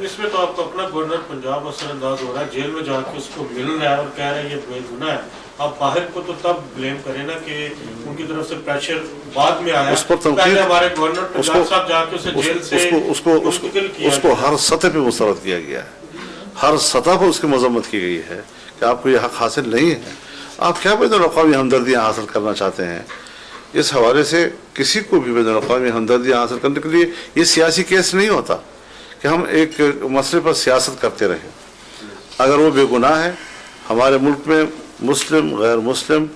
اس میں تو آپ کو اپنا گورنر پنجاب اثر انداز ہو رہا ہے، جیل میں جا کے اس کو مل رہا ہے اور کہہ رہے ہیں یہ بے گناہ ہے. آپ باہر کو تو تب بلیم کریں نا کہ ان کی طرف سے پریشر بعد میں آیا. اس پر پہلے ہمارے گورنر پنجاب صاحب جا کے اسے جیل سے منتقل کیا، اس کو ہر سطح پہ مسترد کیا گیا ہے، ہر سطح پر اس کی مذمت کی گئی ہے کہ آپ کو یہ حق حاصل نہیں ہے. آپ کیا بین الاقوامی ہمدردیاں حاصل کرنا چاہتے ہیں؟ اس حوالے سے کسی کو بھی بین الاقوامی ہمدردیاں حاصل کرنے کے لیے یہ سیاسی کیس نہیں ہوتا کہ ہم ایک مسئلے پر سیاست کرتے رہیں. اگر وہ بے گناہ ہے، ہمارے ملک میں مسلم غیر مسلم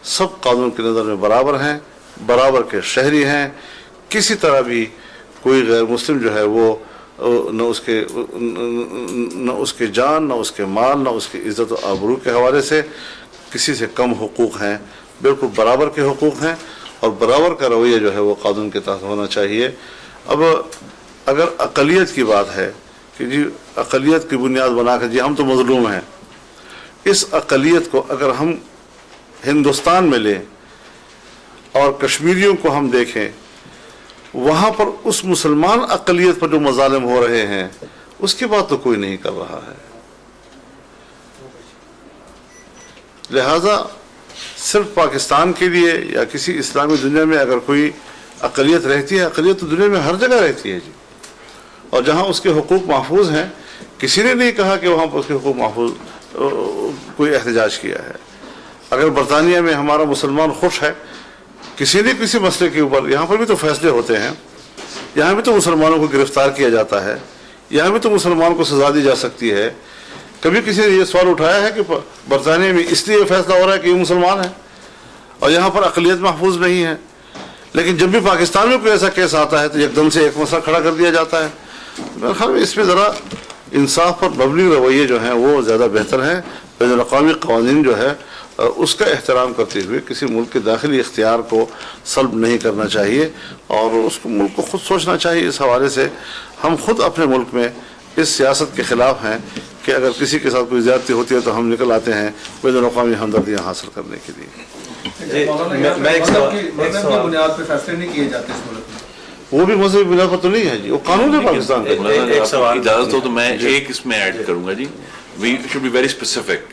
سب قانون کی نظر میں برابر ہیں، برابر کے شہری ہیں. کسی طرح بھی کوئی غیر مسلم جو ہے وہ نہ اس کے جان، نہ اس کے مال، نہ اس کی عزت و آبرو کے حوالے سے کسی سے کم حقوق ہیں. بالکل برابر کے حقوق ہیں اور برابر کا رویہ جو ہے وہ قانون کے تحت ہونا چاہیے. اب اگر اقلیت کی بات ہے کہ جی اقلیت کی بنیاد بنا کر جی ہم تو مظلوم ہیں، اس اقلیت کو اگر ہم ہندوستان میں لیں اور کشمیریوں کو ہم دیکھیں، وہاں پر اس مسلمان اقلیت پر جو مظالم ہو رہے ہیں اس کی بات تو کوئی نہیں کر رہا ہے. لہذا صرف پاکستان کے لیے یا کسی اسلامی دنیا میں اگر کوئی اقلیت رہتی ہے، اقلیت تو دنیا میں ہر جگہ رہتی ہے جی، اور جہاں اس کے حقوق محفوظ ہیں کسی نے نہیں کہا کہ وہاں پر اس کے حقوق محفوظ کوئی احتجاج کیا ہے. اگر برطانیہ میں ہمارا مسلمان خوش ہے کسی نے کسی مسئلے کے اوپر، یہاں پر بھی تو فیصلے ہوتے ہیں، یہاں بھی تو مسلمانوں کو گرفتار کیا جاتا ہے، یہاں بھی تو مسلمان کو سزا دی جا سکتی ہے. کبھی کسی نے یہ سوال اٹھایا ہے کہ برطانیہ میں اس لیے فیصلہ ہو رہا ہے کہ یہ مسلمان ہے اور یہاں پر اقلیت محفوظ نہیں ہے، لیکن جب بھی پاکستان میں کوئی ایسا کیس آتا ہے تو ایک دم سے ایک مسئلہ کھڑا کر دیا جاتا ہے. میرے خیال میں اس میں ذرا انصاف پر مبنی رویے جو ہیں وہ زیادہ بہتر ہیں. بین الاقوامی قوانین جو ہے اس کا احترام کرتے ہوئے کسی ملک کے داخلی اختیار کو سلب نہیں کرنا چاہیے اور اس کو ملک کو خود سوچنا چاہیے. اس حوالے سے ہم خود اپنے ملک میں اس سیاست کے خلاف ہیں کہ اگر کسی کے ساتھ کوئی زیادتی ہوتی ہے تو ہم نکل آتے ہیں بین الاقوامی ہمدردیاں حاصل کرنے کے لیے. بنیاد پہ فیصلے نہیں کیے جاتے اس ملک میں، وہ بھی مذہبی بنا پر تو نہیں ہے جی، وہ قانون ہے پاکستان کا. ایک سوال اجازت ہو تو میں ایک اس میں ایڈ کروں گا جی. We should be very specific.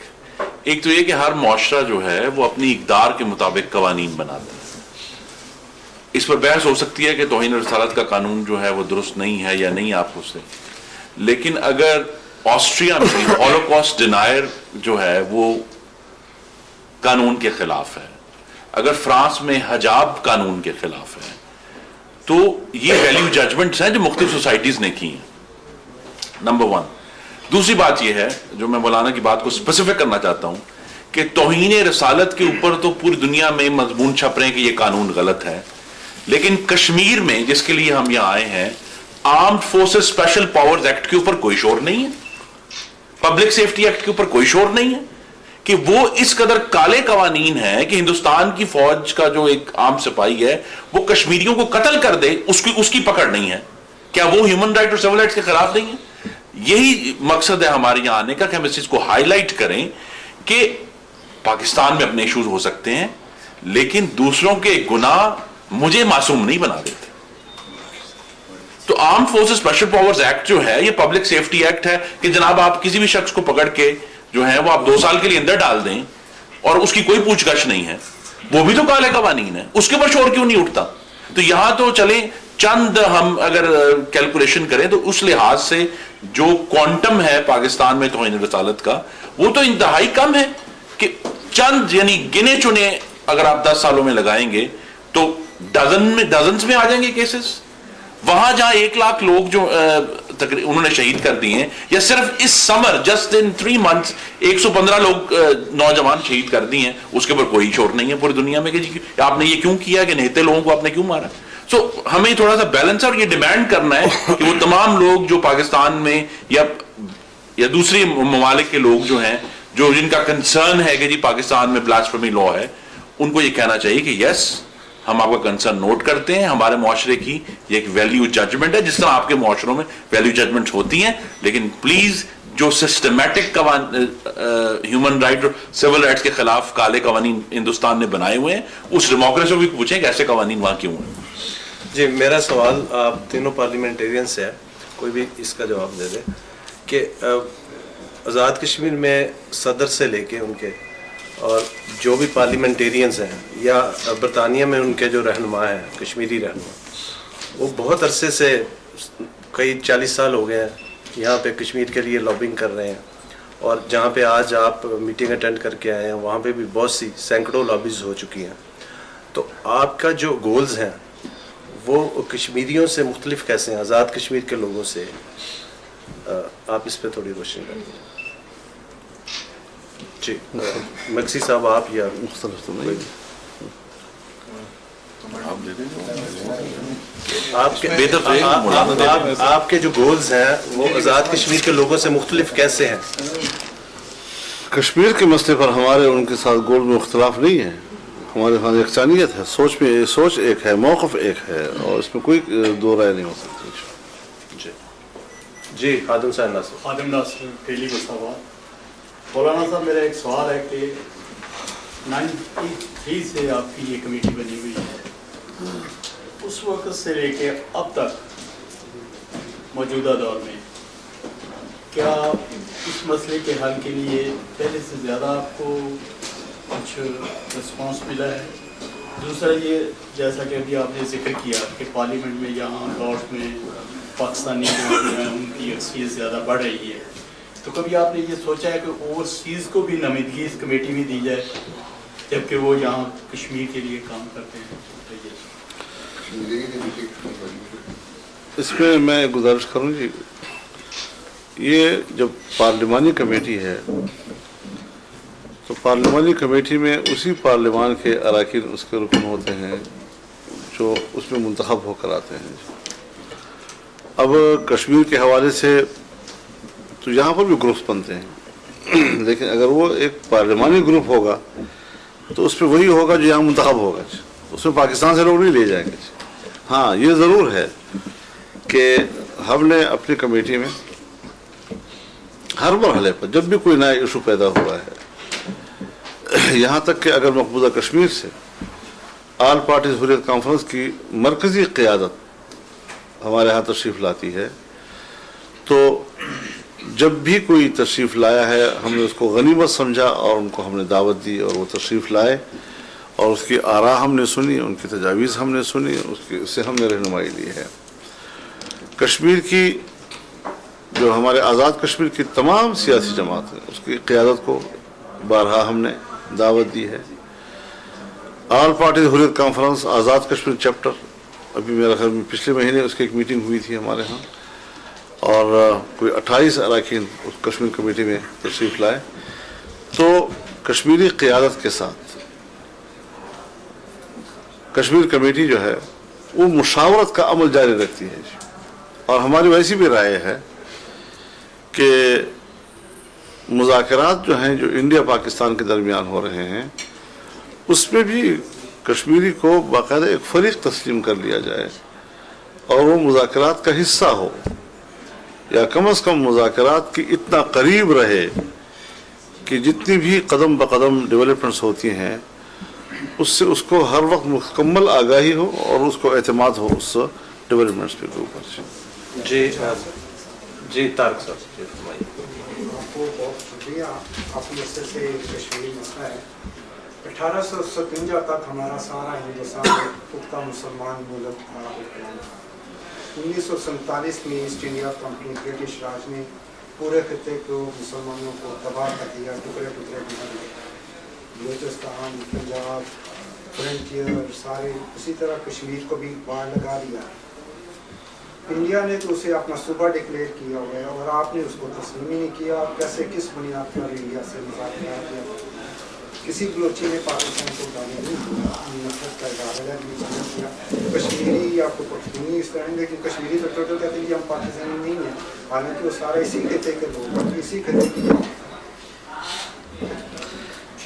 ایک تو یہ کہ ہر معاشرہ جو ہے وہ اپنی اقدار کے مطابق قوانین بناتا ہے. اس پر بحث ہو سکتی ہے کہ توہین رسالت کا قانون جو ہے وہ درست نہیں ہے یا نہیں آپ اس سے، لیکن اگر آسٹریا میں ہولوکاسٹ ڈینائر جو ہے وہ قانون کے خلاف ہے، اگر فرانس میں حجاب قانون کے خلاف ہے، تو یہ ویلیو ججمنٹس ہیں جو مختلف سوسائٹیز نے کی ہیں. Number one. دوسری بات یہ ہے جو میں مولانا کی بات کو اسپیسیفک کرنا چاہتا ہوں کہ توہین رسالت کے اوپر تو پوری دنیا میں مضمون چھپ رہے ہیں کہ یہ قانون غلط ہے، لیکن کشمیر میں جس کے لیے ہم یہاں آئے ہیں armed forces special powers act کے اوپر کوئی شور نہیں ہے، پبلک سیفٹی ایکٹ کے اوپر کوئی شور نہیں ہے کہ وہ اس قدر کالے قوانین ہیں کہ ہندوستان کی فوج کا جو ایک عام سپاہی ہے وہ کشمیریوں کو قتل کر دے، اس کی پکڑ نہیں ہے. کیا وہ ہیومن رائٹ اور سول رائٹس کے خلاف نہیں ہے؟ یہی مقصد ہے ہمارے یہاں آنے کا کہ ہم اس چیز کو ہائی لائٹ کریں کہ پاکستان میں اپنے ایشوز ہو سکتے ہیں لیکن دوسروں کے گناہ مجھے معصوم نہیں بنا دیتے. تو arm forces special powers act جو ہے یہ پبلک سیفٹی ایکٹ ہے کہ جناب آپ کسی بھی شخص کو پکڑ کے جو ہے وہ آپ 2 سال کے لیے اندر ڈال دیں اور اس کی کوئی پوچھ گچھ نہیں ہے، وہ بھی تو کالے قوانین ہے، اس کے اوپر شور کیوں نہیں اٹھتا؟ تو یہاں تو چلیں چند ہم اگر کیلکولیشن کریں تو اس لحاظ سے جو کوانٹم ہے پاکستان میں توہین رسالت کا وہ تو انتہائی کم ہے کہ چند یعنی گنے چنے اگر آپ 10 سالوں میں لگائیں گے تو ڈزنز میں آ جائیں گے کیسز. وہاں جہاں 1 لاکھ لوگ جو انہوں نے شہید کر دیے ہیں، یا صرف اس سمر جسٹ ان 3 months 115 لوگ نوجوان شہید کر دیے ہیں، اس کے اوپر کوئی شور نہیں ہے پوری دنیا میں کہ جی آپ نے یہ کیوں کیا، کہ نہتے لوگوں کو آپ نے کیوں مارا. سو ہمیں تھوڑا سا بیلنس اور یہ ڈیمانڈ کرنا ہے کہ وہ تمام لوگ جو پاکستان میں یا دوسری ممالک کے لوگ جو ہیں جو جن کا کنسرن ہے کہ جی پاکستان میں بلاسفیمی لا ہے، ان کو یہ کہنا چاہیے کہ یس ہم آپ کا کنسرن نوٹ کرتے ہیں، ہمارے معاشرے کی یہ ایک ویلیو ججمنٹ ہے جس طرح آپ کے معاشروں میں ویلیو ججمنٹ ہوتی ہیں، لیکن پلیز جو سسٹمیٹک ہیومن رائٹ اور سول رائٹس کے خلاف کالے قوانین ہندوستان نے بنائے ہوئے ہیں اس ڈیموکریسی کو بھی پوچھیں کہ ایسے قوانین وہاں کیوں ہیں. جی میرا سوال آپ تینوں پارلیمنٹیرین سے ہے. کوئی بھی اس کا جواب دے دے کہ آزاد کشمیر میں صدر سے لے کے ان کے اور جو بھی پارلیمنٹیرینز ہیں یا برطانیہ میں ان کے جو رہنما ہیں کشمیری رہنما وہ بہت عرصے سے کئی 40 سال ہو گئے ہیں یہاں پہ کشمیر کے لیے لابنگ کر رہے ہیں اور جہاں پہ آج آپ میٹنگ اٹینڈ کر کے آئے ہیں وہاں پہ بھی بہت سی سینکڑوں لابیز ہو چکی ہیں. تو آپ کا جو گولز ہیں وہ کشمیریوں سے مختلف کیسے ہیں آزاد کشمیر کے لوگوں سے؟ آپ اس پہ تھوڑی روشنی ڈالیں. جی مکسی صاحب آپ یا مختلف تو نہیں. آپ کے جو گولز ہیں وہ آزاد کشمیر کے لوگوں سے مختلف کیسے ہیں؟ کشمیر کے مسئلے پر ہمارے ان کے ساتھ گول میں اختلاف نہیں ہے. ہمارے پاس یکسانیت ہے, سوچ ایک ہے, موقف ایک ہے, اور اس میں کوئی دو رائے نہیں ہو سکتی. جی خادم صاحب ناصر. خادم ناصر ٹیلی مصطفیٰ. مولانا صاحب میرا ایک سوال ہے کہ 93 سے آپ کی یہ کمیٹی بنی ہوئی ہے, اس وقت سے لے کے اب تک موجودہ دور میں کیا اس مسئلے کے حل کے لیے پہلے سے زیادہ آپ کو کچھ رسپانس ملا ہے؟ دوسرا یہ جیسا کہ ابھی آپ نے ذکر کیا کہ پارلیمنٹ میں یہاں لارڈ میں پاکستانی جو ہیں ان کی اکثریت زیادہ بڑھ رہی ہے, تو کبھی آپ نے یہ سوچا ہے کہ اوورسیز کو بھی نمائندگی اس کمیٹی میں دی جائے جبکہ وہ یہاں کشمیر کے لیے کام کرتے ہیں؟ اس میں میں گزارش کروں گی, یہ جب پارلیمانی کمیٹی ہے تو پارلیمانی کمیٹی میں اسی پارلیمان کے اراکین اس کے رکن ہوتے ہیں جو اس میں منتخب ہو کر آتے ہیں. اب کشمیر کے حوالے سے تو یہاں پر بھی گروپس بنتے ہیں, لیکن اگر وہ ایک پارلیمانی گروپ ہوگا تو اس میں وہی ہوگا جو یہاں منتخب ہوگا, اس میں پاکستان سے لوگ نہیں لے جائیں گے. ہاں یہ ضرور ہے کہ ہم نے اپنی کمیٹی میں ہر مرحلے پر جب بھی کوئی نیا ایشو پیدا ہوا ہے, یہاں تک کہ اگر مقبوضہ کشمیر سے آل پارٹیز حریت کانفرنس کی مرکزی قیادت ہمارے ہاں تشریف لاتی ہے تو جب بھی کوئی تشریف لایا ہے ہم نے اس کو غنیمت سمجھا اور ان کو ہم نے دعوت دی اور وہ تشریف لائے اور اس کی آراء ہم نے سنی, ان کی تجاویز ہم نے سنی, اس سے ہم نے رہنمائی لی ہے. کشمیر کی جو ہمارے آزاد کشمیر کی تمام سیاسی جماعت ہیں اس کی قیادت کو بارہا ہم نے دعوت دی ہے. آل پارٹیز حریت کانفرنس آزاد کشمیر چیپٹر, ابھی میرا خیال میں پچھلے مہینے اس کی ایک میٹنگ ہوئی تھی ہمارے ہاں, اور کوئی 28 اراکین اس کشمیر کمیٹی میں تشریف لائے. تو کشمیری قیادت کے ساتھ کشمیر کمیٹی جو ہے وہ مشاورت کا عمل جاری رکھتی ہے, اور ہماری ویسی بھی رائے ہے کہ مذاکرات جو ہیں جو انڈیا پاکستان کے درمیان ہو رہے ہیں اس میں بھی کشمیری کو باقاعدہ ایک فریق تسلیم کر لیا جائے اور وہ مذاکرات کا حصہ ہو, یا کم از کم مذاکرات کی اتنا قریب رہے کہ جتنی بھی قدم بقدم ڈیولپمنٹس ہوتی ہیں اس سے اس کو ہر وقت مکمل آگاہی ہو اور اس کو اعتماد ہو اس ڈیولپمنٹس کے اوپر. جی طارق صاحب. آپ کو بہت شکریہ. آپ کے حصے سے کشمیری مسئلہ ہے. 1857 تک ہمارا سارا ہندوستان ایک پختہ مسلمان ملک تھا. 1947 میں ایسٹ انڈیا کمپنی برٹش راج نے پورے خطے کو مسلمانوں کو تباہ کر دیا, ٹکڑے ٹکڑے بنا دیے. بلوچستان, پنجاب, فرنٹیئر سارے اسی طرح کشمیر کو بھی باڑ لگا دیا. انڈیا نے تو اسے اپنا صوبہ ڈکلیئر کیا ہوا ہے اور آپ نے اس کو تسلیم ہی نہیں کیا. آپ کیسے کس بنیاد پر انڈیا سے مذاکرات کیا؟ کسی بلوچی نے پاکستان کو گالی نہیں دیا, نفرت کا اظہار نہیں کیا. کشمیری آپ کو پختونی اس طرح, لیکن کشمیری تو ٹوٹل کہتے ہیں کہ ہم پاکستانی نہیں ہیں, حالانکہ وہ سارے اسی خطے کے لوگ ہیں, اسی خطے کی.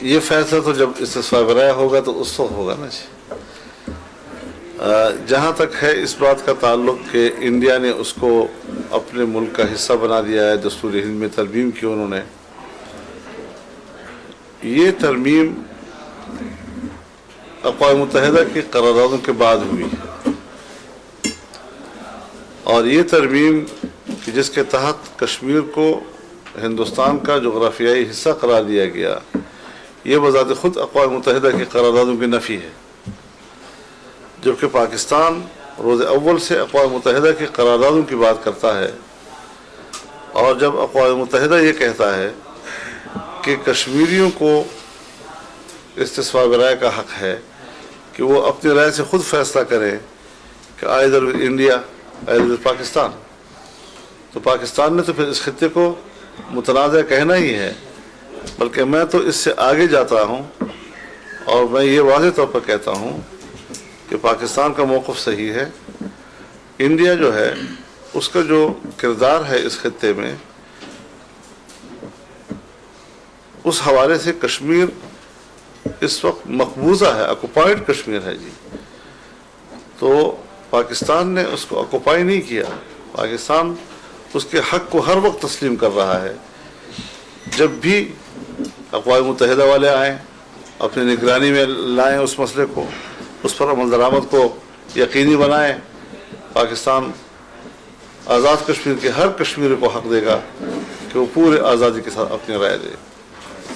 یہ فیصلہ تو جب استصواب برائے ہوگا تو اس وقت ہوگا نا. جہاں تک ہے اس بات کا تعلق کہ انڈیا نے اس کو اپنے ملک کا حصہ بنا دیا ہے, دستور ہند میں ترمیم کی انہوں نے. یہ ترمیم اقوام متحدہ کی قراردادوں کے بعد ہوئی, اور یہ ترمیم کہ جس کے تحت کشمیر کو ہندوستان کا جغرافیائی حصہ قرار دیا گیا، یہ بذات خود اقوام متحدہ کی قراردادوں کی نفی ہے، جبکہ پاکستان روز اول سے اقوام متحدہ کی قراردادوں کی بات کرتا ہے، اور جب اقوام متحدہ یہ کہتا ہے کہ کشمیریوں کو استصواب رائے کا حق ہے کہ وہ اپنی رائے سے خود فیصلہ کریں کہ آئدر انڈیا آئدر پاکستان، تو پاکستان نے تو پھر اس خطے کو متنازع کہنا ہی ہے، بلکہ میں تو اس سے آگے جاتا ہوں اور میں یہ واضح طور پر کہتا ہوں کہ پاکستان کا موقف صحیح ہے۔ انڈیا جو ہے اس کا جو کردار ہے اس خطے میں، اس حوالے سے کشمیر اس وقت مقبوضہ ہے، آکوپائڈ کشمیر ہے جی، تو پاکستان نے اس کو آکوپائی نہیں کیا، پاکستان اس کے حق کو ہر وقت تسلیم کر رہا ہے۔ جب بھی اقوام متحدہ والے آئیں، اپنی نگرانی میں لائیں اس مسئلے کو، اس پر عمل درآمد کو یقینی بنائیں، پاکستان آزاد کشمیر کے ہر کشمیری کو حق دے گا کہ وہ پورے آزادی کے ساتھ اپنی رائے دے۔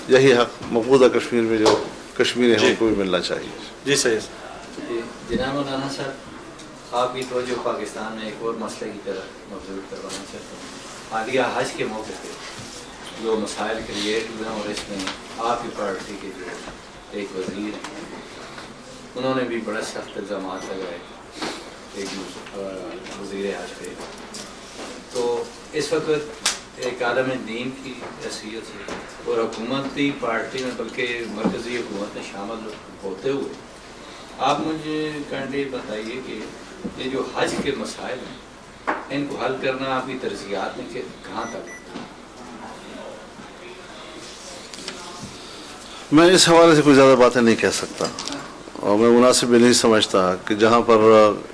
یہی حق مقبوضہ کشمیر میں جو کشمیری ہیں ان کو بھی ملنا چاہیے۔ جی صحیح۔ جناب مولانا صاحب، آپ کی توجہ پاکستان میں ایک اور مسئلے کی طرف مبذول کروانا چاہتا ہوں۔ حالیہ حج کے موقع پہ جو مسائل کریٹ ہوئے ہیں، اور اس میں آپ کی پارٹی کے جو ایک وزیر ہیں انہوں نے بھی بڑا سخت الزامات لگائے ایک وزیر حج پہ، تو اس وقت ایک عالم دین کی حیثیت سے اور حکومتی پارٹی میں بلکہ مرکزی حکومت میں شامل ہوتے ہوئے آپ مجھے کینڈیڈیٹ بتائیے کہ یہ جو حج کے مسائل ہیں ان کو حل کرنا آپ کی ترجیحات میں کہ کہاں تک؟ میں اس حوالے سے کوئی زیادہ باتیں نہیں کہہ سکتا، اور میں مناسب بھی نہیں سمجھتا کہ جہاں پر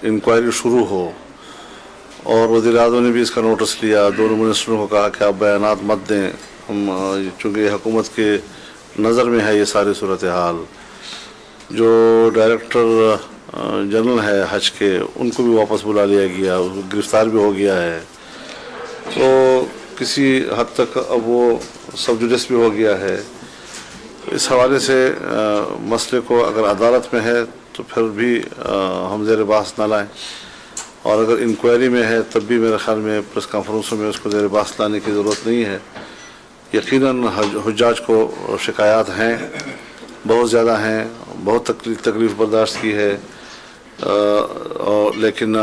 انکوائری شروع ہو، اور وزیر اعظم نے بھی اس کا نوٹس لیا، دونوں منسٹروں کو کہا کہ آپ بیانات مت دیں، ہم چونکہ یہ حکومت کے نظر میں ہے یہ ساری صورتحال، جو ڈائریکٹر جنرل ہے حج کے ان کو بھی واپس بلا لیا گیا، گرفتار بھی ہو گیا ہے، تو کسی حد تک اب وہ سب جوڈس بھی ہو گیا ہے۔ اس حوالے سے مسئلے کو اگر عدالت میں ہے تو پھر بھی ہم زیر بحث نہ لائیں، اور اگر انکوائری میں ہے تب بھی میرے خیال میں پریس کانفرنسوں میں اس کو زیر بحث لانے کی ضرورت نہیں ہے۔ یقیناً حجاج کو شکایات ہیں، بہت زیادہ ہیں، بہت تکلیف برداشت کی ہے، لیکن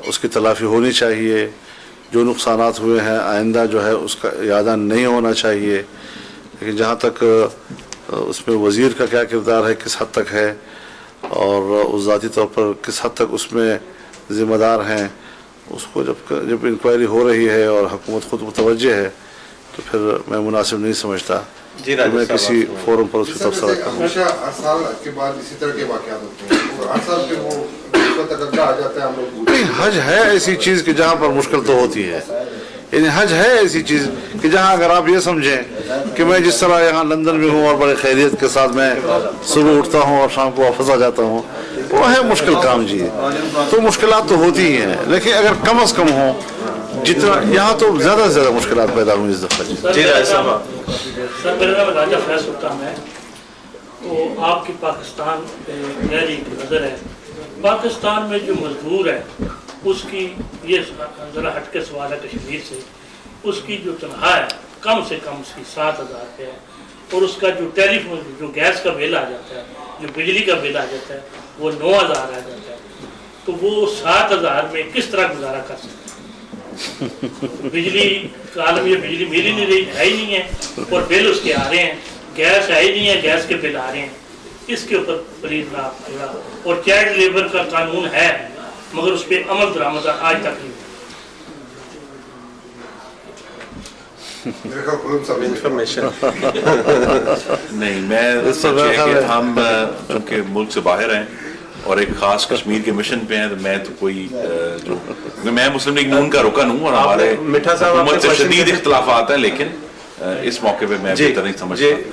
اس کی تلافی ہونی چاہیے۔ جو نقصانات ہوئے ہیں آئندہ جو ہے اس کا اعادہ نہیں ہونا چاہیے، لیکن جہاں تک اس میں وزیر کا کیا کردار ہے، کس حد تک ہے، اور اس ذاتی طور پر کس حد تک اس میں ذمہ دار ہیں، اس کو جب انکوائری ہو رہی ہے اور حکومت خود متوجہ ہے تو پھر میں مناسب نہیں سمجھتا کہ میں کسی فورم پر اس پہ تبصرہ کروں۔ ہمیشہ 8 سال کے بعد اسی طرح کے واقعات ہوتے ہیں، اور 8 سال پہ وہ آ جاتا ہے، ہم لوگ نہیں، حج ہے ایسی چیز کہ جہاں پر مشکل تو ہوتی ہے، یعنی حج ہے ایسی چیز کہ جہاں اگر آپ یہ سمجھیں کہ میں جس طرح یہاں لندن میں ہوں اور بڑے خیریت کے ساتھ میں صبح اٹھتا ہوں اور شام کو واپس آ جاتا ہوں، وہ ہے مشکل کام جی، تو مشکلات تو ہوتی ہی ہیں، لیکن اگر کم از کم ہوں جتنا یہاں تو زیادہ سے زیادہ مشکلات پیدا ہوئی اس دفعہ جی۔ جی راج صاحب، سر میرا نام راجہ فیض سلطان ہے، تو آپ کی پاکستان پہ میری نظر ہے، پاکستان میں جو مزدور ہے اس کی، یہ ذرا ہٹ کے سوال ہے کشمیر سے، اس کی جو تنخواہ ہے کم سے کم اس کی 7,000 روپے ہے، اور اس کا جو ٹیلی فون جو گیس کا بل آ جاتا ہے، جو بجلی کا بل آ جاتا ہے وہ 9,000 آ جاتا ہے، تو وہ 7,000 میں کس طرح گزارا کر سکتے ہیں؟ بجلی کا عالم یہ بجلی مل ہی نہیں رہی ہے ہی نہیں ہے، اور بل اس کے آ رہے ہیں، گیس ہے ہی نہیں ہے، گیس کے بل آ رہے ہیں، اس کے اوپر پلیز نہ آپ، اور چائلڈ لیبر کا قانون ہے مگر اس پہ عمل درآمد آج تک نہیں۔ انفارمیشن نہیں، میں کہ ہم چونکہ ملک سے باہر ہیں اور ایک خاص کشمیر کے مشن پہ ہیں، تو میں تو کوئی جو میں مسلم لیگ نون کا رکن ہوں اور ہمارے حکومت سے شدید اختلافات ہیں، لیکن اس موقع پہ میں بہتر نہیں سمجھتا۔